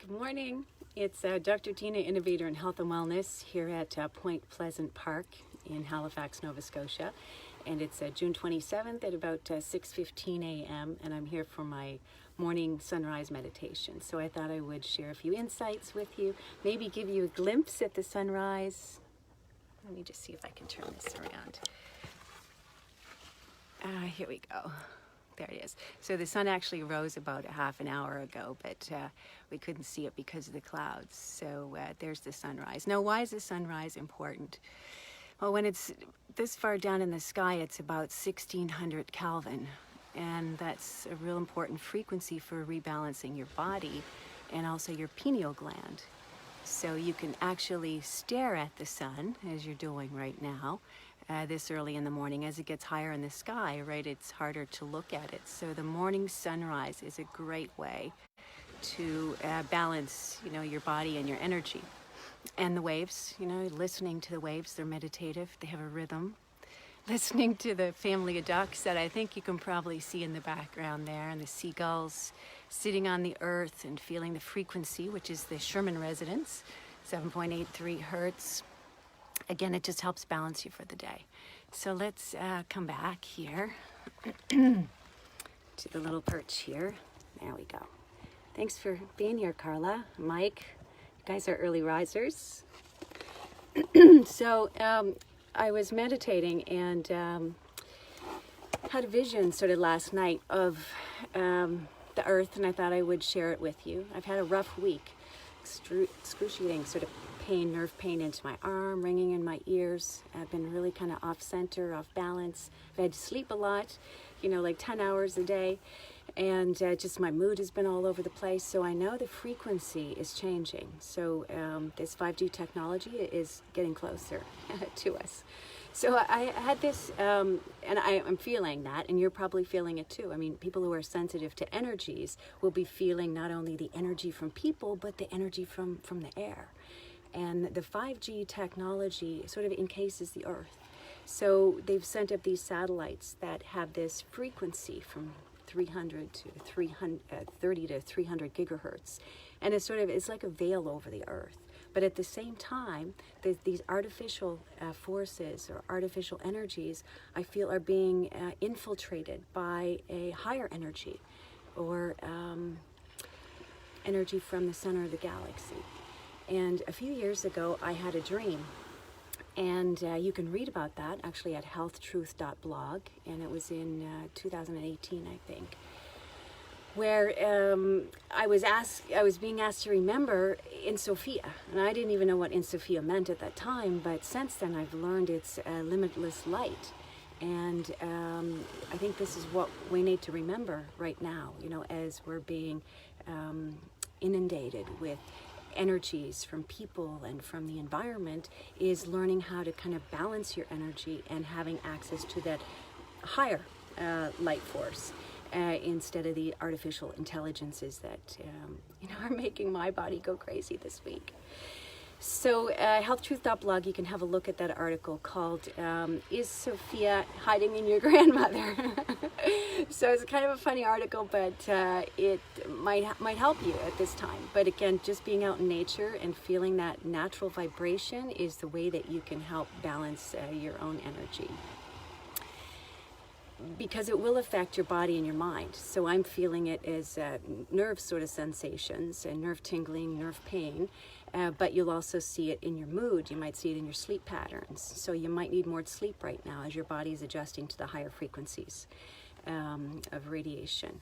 Good morning. It's Dr. Tina, Innovator in Health and Wellness here at Point Pleasant Park in Halifax, Nova Scotia. And it's June 27th at about 6:15 a.m. and I'm here for my morning sunrise meditation. So I thought I would share a few insights with you, maybe give you a glimpse at the sunrise. Let me just see if I can turn this around. Here we go. There it is. So the sun actually rose about a half an hour ago, but we couldn't see it because of the clouds. So there's the sunrise. Now, why is the sunrise important? Well, when it's this far down in the sky, it's about 1600 Kelvin. And that's a real important frequency for rebalancing your body and also your pineal gland. So you can actually stare at the sun, as you're doing right now, this early in the morning. As it gets higher in the sky, right, it's harder to look at it. So the morning sunrise is a great way to balance, your body and your energy. And the waves, listening to the waves, they're meditative, they have a rhythm. Listening to the family of ducks that I think you can probably see in the background there, and the seagulls sitting on the earth and feeling the frequency, which is the Sherman resonance, 7.83 hertz. Again, it just helps balance you for the day. So let's come back here to the little perch here. There we go. Thanks for being here, Carla, Mike. You guys are early risers. So I was meditating and had a vision sort of last night of the earth, and I thought I would share it with you. I've had a rough week, excruciating sort of pain, nerve pain into my arm, ringing in my ears. I've been really kind of off center, off balance. I've had to sleep a lot, like 10 hours a day. And just my mood has been all over the place. So I know the frequency is changing. So this 5G technology is getting closer to us. So I had this, and I'm feeling that, and you're probably feeling it too. I mean, people who are sensitive to energies will be feeling not only the energy from people, but the energy from the air. And the 5G technology sort of encases the earth. So they've sent up these satellites that have this frequency from 300 to 330 to 300 gigahertz. And it's like a veil over the earth. But at the same time, these artificial forces or artificial energies, I feel, are being infiltrated by a higher energy or energy from the center of the galaxy. And a few years ago, I had a dream. And you can read about that actually at healthtruth.blog, and it was in 2018, I think, where I was being asked to remember Ain Sophia, and I didn't even know what Ain Sophia meant at that time, but since then I've learned it's limitless light, and I think this is what we need to remember right now, as we're being inundated with energies from people and from the environment, is learning how to kind of balance your energy and having access to that higher light force instead of the artificial intelligences that are making my body go crazy this week. So healthtruth.blog, you can have a look at that article called Is Sophia Hiding in Your Grandmother? So it's kind of a funny article, but it might help you at this time. But again, just being out in nature and feeling that natural vibration is the way that you can help balance your own energy, because it will affect your body and your mind. So I'm feeling it as nerve sort of sensations and nerve tingling, nerve pain, but you'll also see it in your mood. You might see it in your sleep patterns. So you might need more sleep right now as your body is adjusting to the higher frequencies of radiation.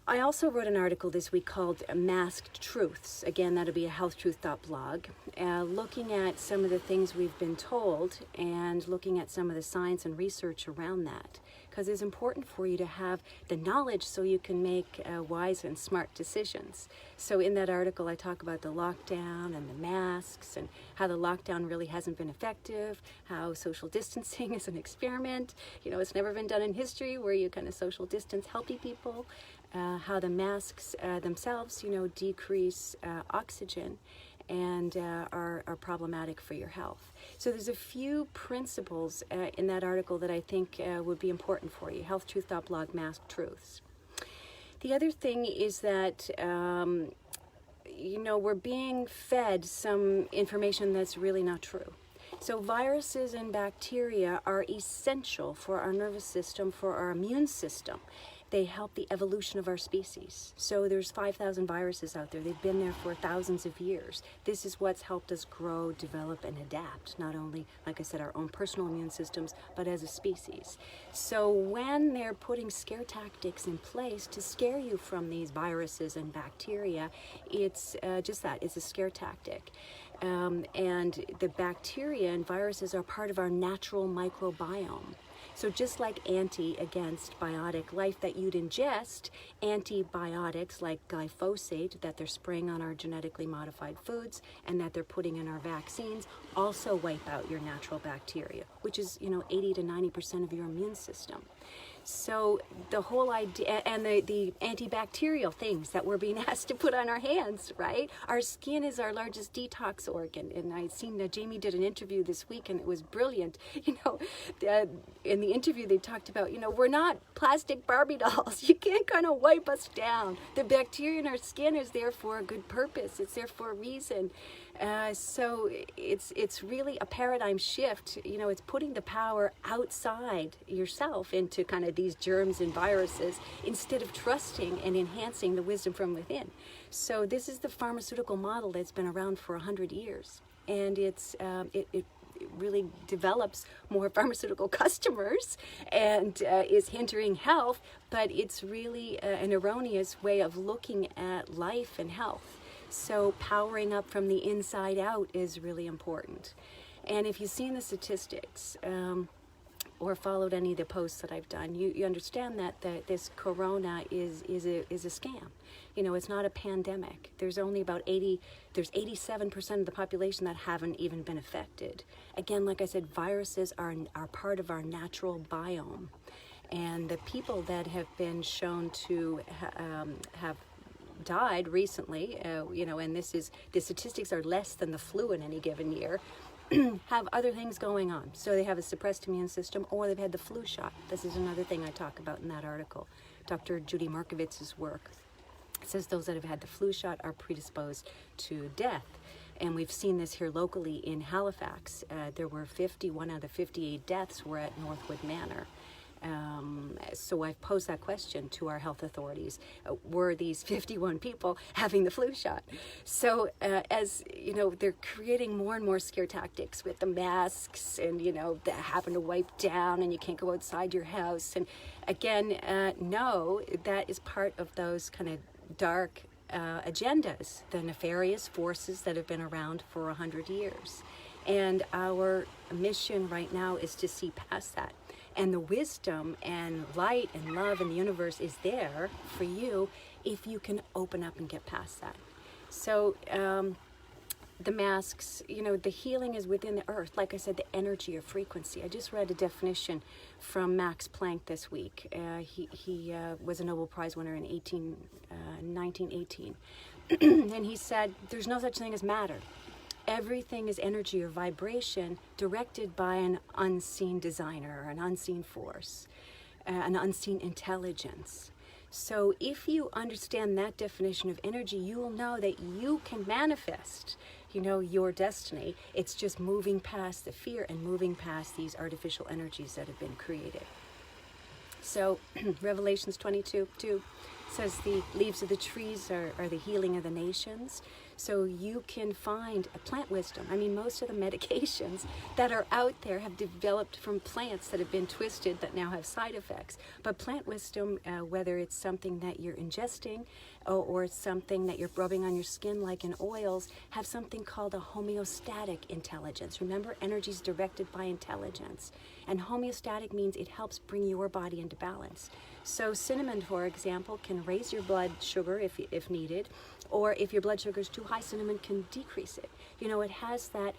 I also wrote an article this week called Masked Truths. Again, that'll be a healthtruth.blog, looking at some of the things we've been told and looking at some of the science and research around that, because it's important for you to have the knowledge so you can make wise and smart decisions. So in that article, I talk about the lockdown and the masks and how the lockdown really hasn't been effective, how social distancing is an experiment. It's never been done in history where you kind of social distance healthy people. How the masks themselves, decrease oxygen and are problematic for your health. So there's a few principles in that article that I think would be important for you. Healthtruth.blog, Masked Truths. The other thing is that we're being fed some information that's really not true. So viruses and bacteria are essential for our nervous system, for our immune system. They help the evolution of our species. So there's 5,000 viruses out there. They've been there for thousands of years. This is what's helped us grow, develop, and adapt, not only, like I said, our own personal immune systems, but as a species. So when they're putting scare tactics in place to scare you from these viruses and bacteria, it's just that, it's a scare tactic. And the bacteria and viruses are part of our natural microbiome. So just like against biotic life that you'd ingest, antibiotics like glyphosate that they're spraying on our genetically modified foods and that they're putting in our vaccines also wipe out your natural bacteria, which is, 80 to 90% of your immune system. So the whole idea, and the antibacterial things that we're being asked to put on our hands, right? Our skin is our largest detox organ. And I'd seen Jamie did an interview this week and it was brilliant. In the interview they talked about, we're not plastic Barbie dolls. You can't kind of wipe us down. The bacteria in our skin is there for a good purpose. It's there for a reason. So it's really a paradigm shift. It's putting the power outside yourself into kind of these germs and viruses instead of trusting and enhancing the wisdom from within. So this is the pharmaceutical model that's been around for 100 years, and it really develops more pharmaceutical customers and is hindering health, but it's really an erroneous way of looking at life and health. So powering up from the inside out is really important. And if you've seen the statistics or followed any of the posts that I've done, you understand that this corona is a scam. It's not a pandemic. There's only there's 87% of the population that haven't even been affected. Again, like I said, viruses are part of our natural biome. And the people that have been shown to have died recently, and the statistics are less than the flu in any given year, have other things going on. So they have a suppressed immune system, or they've had the flu shot. This is another thing I talk about in that article. Dr. Judy Markovitz's work says those that have had the flu shot are predisposed to death. And we've seen this here locally in Halifax. There were 51 out of 58 deaths were at Northwood Manor. So I've posed that question to our health authorities. Were these 51 people having the flu shot? So as they're creating more and more scare tactics with the masks and, that happen to wipe down and you can't go outside your house. And again, no, that is part of those kind of dark agendas, the nefarious forces that have been around for 100 years. And our mission right now is to see past that. And the wisdom and light and love in the universe is there for you if you can open up and get past that. So the masks, the healing is within the earth. Like I said, the energy of frequency. I just read a definition from Max Planck this week. He was a Nobel Prize winner in 1918. And he said, there's no such thing as matter. Everything is energy or vibration directed by an unseen designer, or an unseen force, an unseen intelligence. So if you understand that definition of energy, you will know that you can manifest, your destiny. It's just moving past the fear and moving past these artificial energies that have been created. So Revelations 22:2 says the leaves of the trees are the healing of the nations. So you can find a plant wisdom. I mean, most of the medications that are out there have developed from plants that have been twisted that now have side effects. But plant wisdom, whether it's something that you're ingesting or it's something that you're rubbing on your skin like in oils, have something called a homeostatic intelligence. Remember, energy is directed by intelligence. And homeostatic means it helps bring your body into balance. So cinnamon, for example, can raise your blood sugar if needed, or if your blood sugar is too high, cinnamon can decrease it. It has that,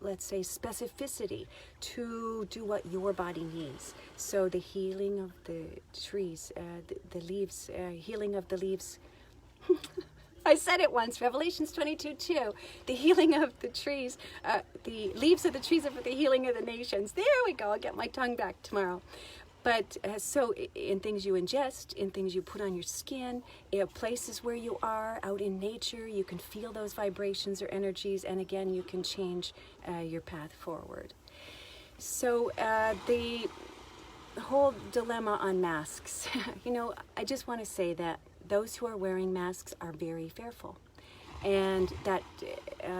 let's say, specificity to do what your body needs. So the healing of the trees, the leaves, healing of the leaves. I said it once, Revelations 22:2. The healing of the trees, the leaves of the trees are for the healing of the nations. There we go, I'll get my tongue back tomorrow. But so in things you ingest, in things you put on your skin, places where you are, out in nature, you can feel those vibrations or energies, and again, you can change your path forward. So the whole dilemma on masks, I just want to say that those who are wearing masks are very fearful. And that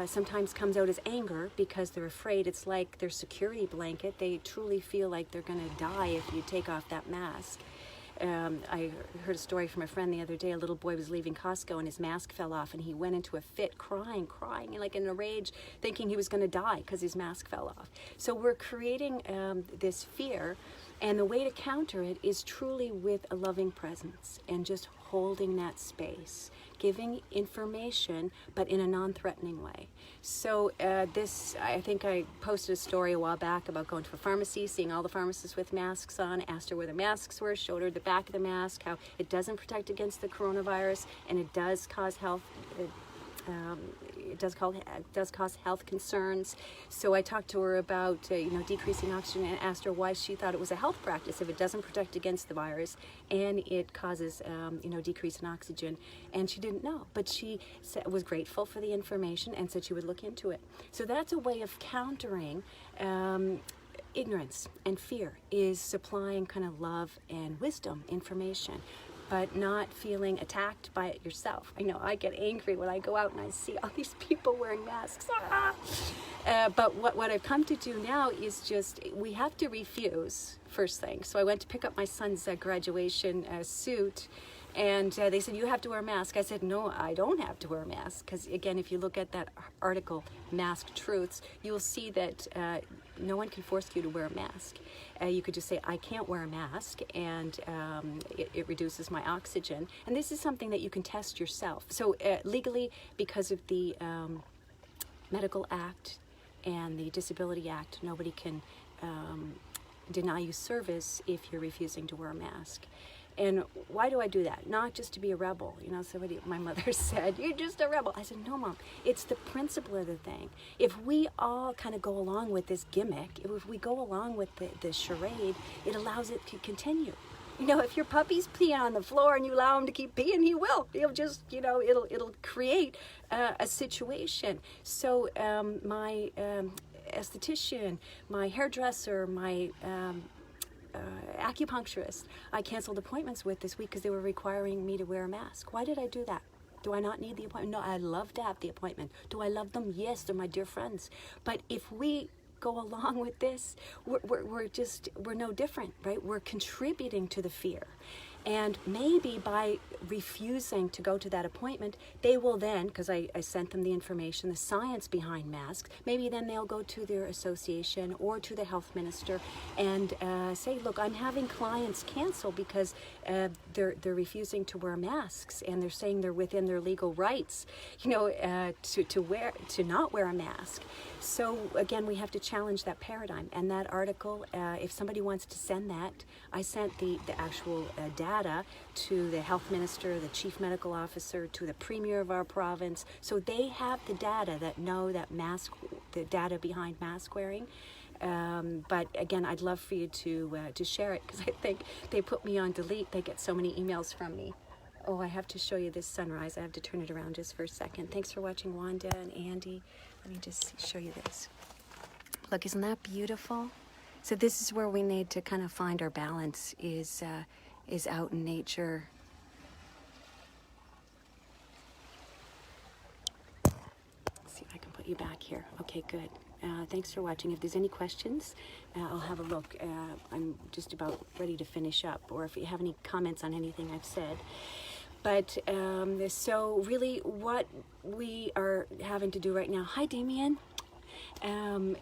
sometimes comes out as anger because they're afraid. It's like their security blanket. They truly feel like they're going to die if you take off that mask. I heard a story from a friend the other day. A little boy was leaving Costco and his mask fell off, and he went into a fit, crying, like in a rage, thinking he was going to die because his mask fell off. So we're creating this fear, and the way to counter it is truly with a loving presence and just holding that space, giving information, but in a non-threatening way. So I think I posted a story a while back about going to a pharmacy, seeing all the pharmacists with masks on, asked her where their masks were, showed her the back of the mask, how it doesn't protect against the coronavirus, and it does cause health health concerns. So I talked to her about decreasing oxygen, and asked her why she thought it was a health practice if it doesn't protect against the virus and it causes decrease in oxygen, and she didn't know, but she was grateful for the information and said she would look into it. So that's a way of countering ignorance and fear, is supplying kind of love and wisdom information, but not feeling attacked by it yourself. I know I get angry when I go out and I see all these people wearing masks. But what I've come to do now is just, we have to refuse, first thing. So I went to pick up my son's graduation suit, and they said, you have to wear a mask. I said, no, I don't have to wear a mask. Because again, if you look at that article, Mask Truths, you'll see that no one can force you to wear a mask. You could just say, I can't wear a mask, and it reduces my oxygen. And this is something that you can test yourself. So legally, because of the Medical Act and the Disability Act, nobody can deny you service if you're refusing to wear a mask. And why do I do that? Not just to be a rebel. My mother said, you're just a rebel. I said, no, Mom, it's the principle of the thing. If we all kind of go along with this gimmick, if we go along with the charade, it allows it to continue. If your puppy's peeing on the floor and you allow him to keep peeing, he will. He'll just, it'll create a situation. So my esthetician, my hairdresser, my acupuncturist, I canceled appointments with this week because they were requiring me to wear a mask. Why did I do that? Do I not need the appointment? No, I love to have the appointment. Do I love them? Yes, they're my dear friends. But if we go along with this, we're no different, right? We're contributing to the fear. And maybe by refusing to go to that appointment, they will then, because I sent them the information, the science behind masks, maybe then they'll go to their association or to the health minister and say, look, I'm having clients cancel because they're refusing to wear masks, and they're saying they're within their legal rights, to not wear a mask. So again, we have to challenge that paradigm. And that article, if somebody wants to send that, I sent the actual data to the health minister, the chief medical officer, to the premier of our province. So they have the data that know that the data behind mask wearing. But again, I'd love for you to share it, because I think they put me on delete. They get so many emails from me. Oh, I have to show you this sunrise. I have to turn it around just for a second. Thanks for watching, Wanda and Andy. Let me just show you this. Look, isn't that beautiful? So this is where we need to kind of find our balance, is out in nature. Let's see if I can put you back here. Okay, good. Thanks for watching. If there's any questions, I'll have a look. I'm just about ready to finish up, or if you have any comments on anything I've said. But so really what we are having to do right now, hi Damien,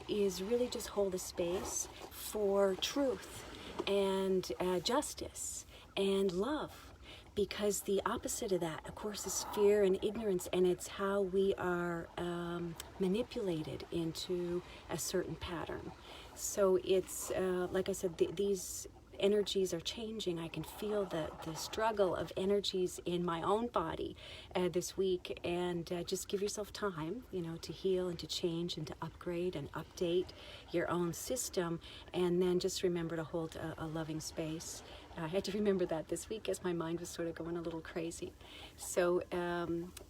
is really just hold a space for truth and justice and love. Because the opposite of that, of course, is fear and ignorance, and it's how we are manipulated into a certain pattern. So it's, like I said, these energies are changing. I can feel the struggle of energies in my own body this week. And just give yourself time, to heal and to change and to upgrade and update your own system. And then just remember to hold a loving space. I had to remember that this week as my mind was sort of going a little crazy. So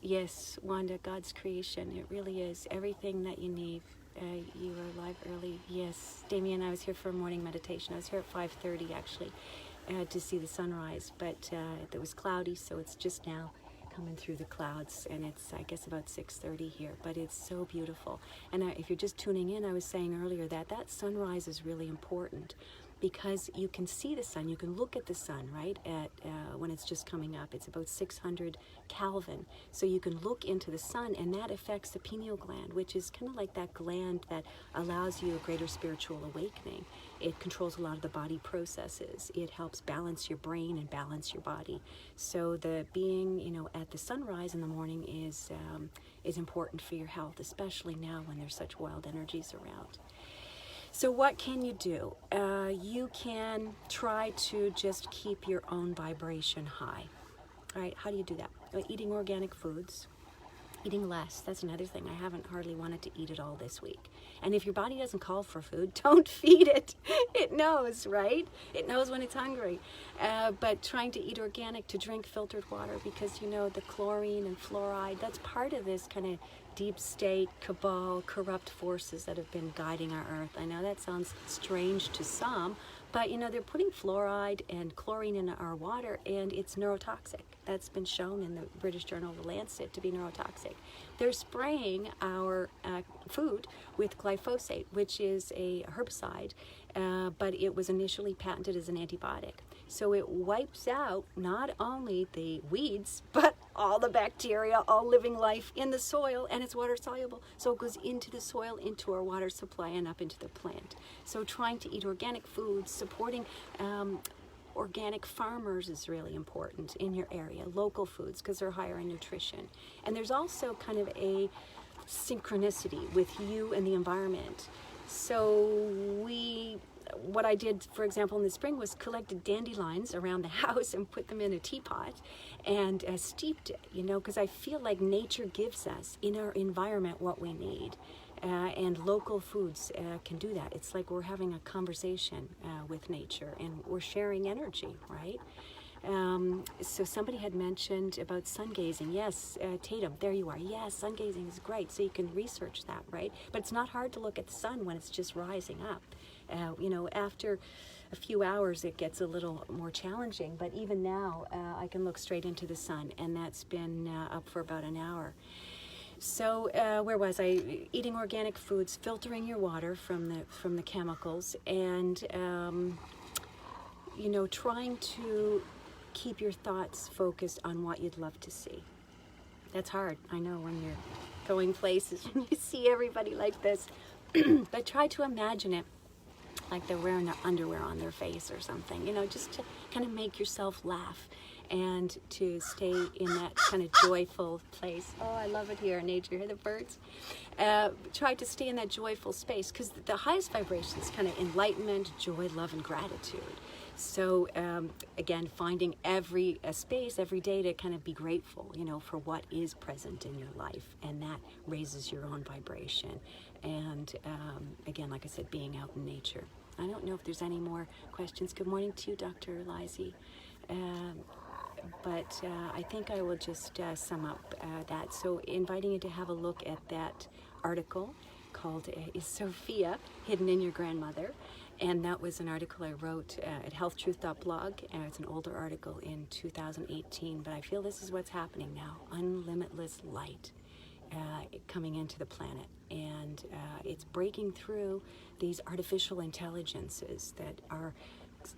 yes, Wanda, God's creation, it really is everything that you need. You were live early. Yes, Damien, I was here for a morning meditation. I was here at 5:30 actually to see the sunrise, but it was cloudy, so it's just now coming through the clouds, and it's, I guess, about 6:30 here, but it's so beautiful. And if you're just tuning in, I was saying earlier that sunrise is really important, because you can see the sun, you can look at the sun, right, at when it's just coming up. It's about 600 Kelvin, so you can look into the sun, and that affects the pineal gland, which is kind of like that gland that allows you a greater spiritual awakening. It controls a lot of the body processes. It helps balance your brain and balance your body. So the being, at the sunrise in the morning is important for your health, especially now when there's such wild energies around. So what can you do? You can try to just keep your own vibration high. All right, how do you do that? Eating organic foods, eating less. That's another thing. I haven't hardly wanted to eat it all this week. And if your body doesn't call for food, don't feed it. It knows, right? It knows when it's hungry. But trying to eat organic, to drink filtered water, because the chlorine and fluoride, that's part of this kind of deep state, cabal, corrupt forces that have been guiding our earth. I know that sounds strange to some, but they're putting fluoride and chlorine in our water, and it's neurotoxic. That's been shown in the British Journal of the Lancet to be neurotoxic. They're spraying our food with glyphosate, which is a herbicide, but it was initially patented as an antibiotic. So it wipes out not only the weeds, but all the bacteria, all living life in the soil, and it's water soluble. So it goes into the soil, into our water supply, and up into the plant. So trying to eat organic foods, supporting organic farmers is really important in your area, local foods, because they're higher in nutrition. And there's also kind of a synchronicity with you and the environment. So what I did, for example, in the spring was collected dandelions around the house and put them in a teapot and steeped it, because I feel like nature gives us in our environment what we need. And local foods can do that. It's like we're having a conversation with nature, and we're sharing energy, right? So somebody had mentioned about sun gazing. Yes, Tatum, there you are. Yes, sun gazing is great. So you can research that, right? But it's not hard to look at the sun when it's just rising up. After a few hours, it gets a little more challenging. But even now, I can look straight into the sun, and that's been up for about an hour. So where was I? Eating organic foods, filtering your water from the chemicals, and trying to keep your thoughts focused on what you'd love to see. That's hard, I know, when you're going places and you see everybody like this. But try to imagine it like they're wearing their underwear on their face or something, just to kind of make yourself laugh and to stay in that kind of joyful place. Oh, I love it here, nature. Hear the birds? Try to stay in that joyful space, because the highest vibration is kind of enlightenment, joy, love, and gratitude. So again, finding every space every day to kind of be grateful, for what is present in your life, and that raises your own vibration. And again, like I said, being out in nature. I don't know if there's any more questions. Good morning to you, Dr. Lizzie. But I think I will just sum up that. So inviting you to have a look at that article called Is Sophia Hidden in Your Grandmother? And that was an article I wrote at healthtruth.blog. It's an older article in 2018, but I feel this is what's happening now. Unlimitless light coming into the planet. And it's breaking through these artificial intelligences that are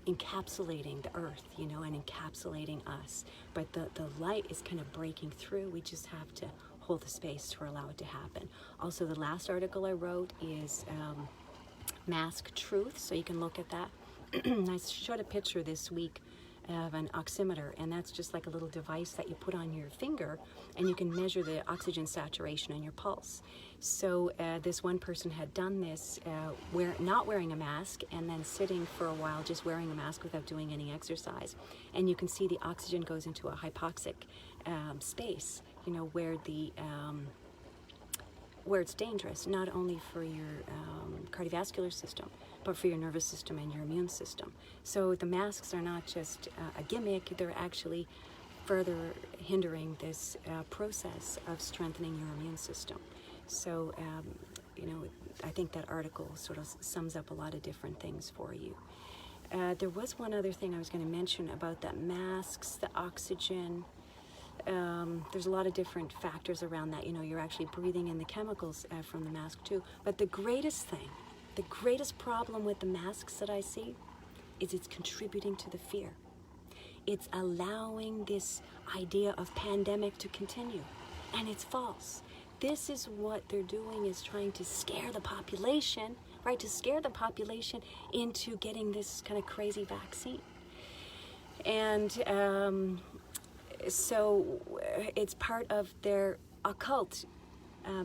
encapsulating the earth, and encapsulating us. But the light is kind of breaking through. We just have to hold the space to allow it to happen. Also, the last article I wrote is Mask Truth, so you can look at that. I showed a picture this week have an oximeter, and that's just like a little device that you put on your finger, and you can measure the oxygen saturation in your pulse. So this one person had done this not wearing a mask, and then sitting for a while just wearing a mask without doing any exercise. And you can see the oxygen goes into a hypoxic space, you know, where it's dangerous, not only for your cardiovascular system, but for your nervous system and your immune system. So the masks are not just a gimmick, they're actually further hindering this process of strengthening your immune system. So, you know, I think that article sort of sums up a lot of different things for you. There was one other thing I was going to mention about that masks, the oxygen. There's a lot of different factors around that. You know, you're actually breathing in the chemicals from the mask too. But the greatest thing, the greatest problem with the masks that I see is it's contributing to the fear. It's allowing this idea of pandemic to continue, and it's false. This is what they're doing, is trying to scare the population, right? To scare the population into getting this kind of crazy vaccine. And so it's part of their occult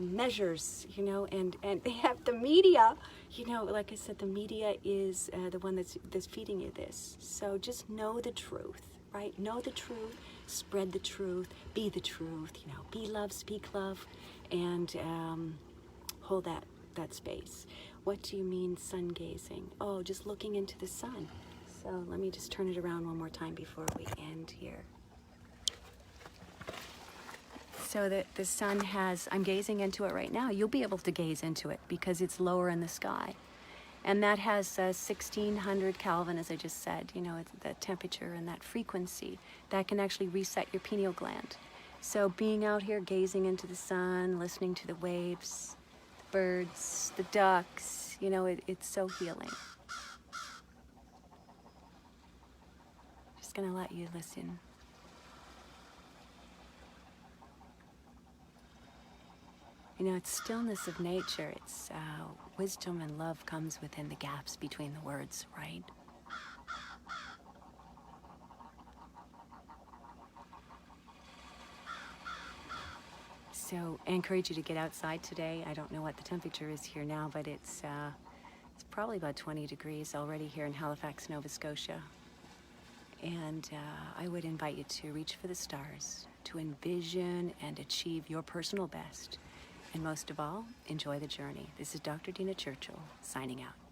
measures, you know, and they have the media, you know, like I said, the media is the one that's feeding you this. So just know the truth, right? Know the truth, spread the truth, be the truth, you know, be love, speak love, and hold that space. What do you mean sun gazing? Oh, just looking into the sun. So let me just turn it around one more time before we end here. So the sun has, I'm gazing into it right now. You'll be able to gaze into it because it's lower in the sky. And that has 1600 Kelvin, as I just said, you know, it's that temperature and that frequency that can actually reset your pineal gland. So being out here gazing into the sun, listening to the waves, the birds, the ducks, you know, it's so healing. Just gonna let you listen. You know, it's stillness of nature. It's wisdom and love comes within the gaps between the words, right? So I encourage you to get outside today. I don't know what the temperature is here now, but it's probably about 20 degrees already here in Halifax, Nova Scotia. And I would invite you to reach for the stars, to envision and achieve your personal best. And most of all, enjoy the journey. This is Dr. Dina Churchill, signing out.